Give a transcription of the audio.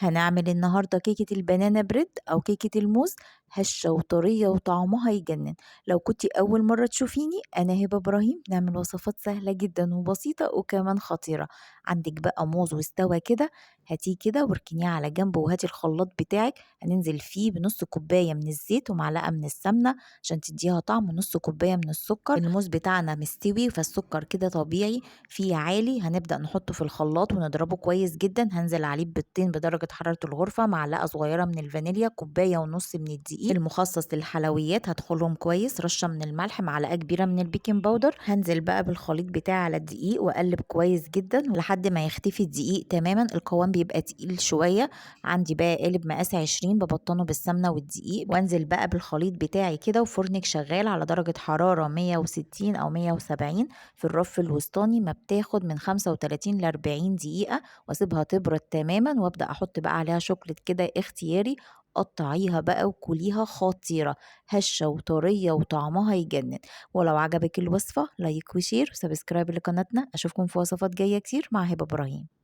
هنعمل النهاردة كيكة البنانا بريد أو كيكة الموز، هشة وطرية وطعمها يجنن. لو كنتي أول مرة تشوفيني، أنا هبة إبراهيم. نعمل وصفات سهلة جدا وبسيطة وكمان خطيرة. عندك بقى موز واستوى كده، هاتيه كده واركنيه على جنب، وهاتي الخلاط بتاعك هننزل فيه بنص كوباية من الزيت ومعلقة من السمنة عشان تديها طعم، نص كوباية من السكر. الموز بتاعنا مستوي فالسكر كده طبيعي فيه عالي، هنبدأ نحطه في الخلاط ونضربه كويس جدا. هنزل عليه بيضتين بدرجة حرارة الغرفة، معلقة صغيرة من الفانيليا، كوباية ونص من الدقيق المخصص للحلويات هدخلهم كويس، رشة من الملح، معلقة كبيرة من البيكنج باودر. هنزل بقى بالخليط بتاعي على الدقيق واقلب كويس جدا لحد ما يختفي الدقيق تماما. القوام بيبقى تقيل شوية. عندي بقى قالب مقاس 20 ببطنه بالسمنة والدقيق، وانزل بقى بالخليط بتاعي كده، وفرنك شغال على درجة حرارة 160 أو 170 في الرف الوسطاني، ما بتاخد من 35 ل 40 دقيقة، واسيبها تبرد تماما، وابدأ احط بقى عليها شوكليت كده اختياري. قطعيها بقى وكليها، خطيرة، هشة وطرية وطعمها يجنن. ولو عجبك الوصفة لايك وشير وسبسكرايب لقناتنا. اشوفكم في وصفات جاية كتير مع هبة إبراهيم.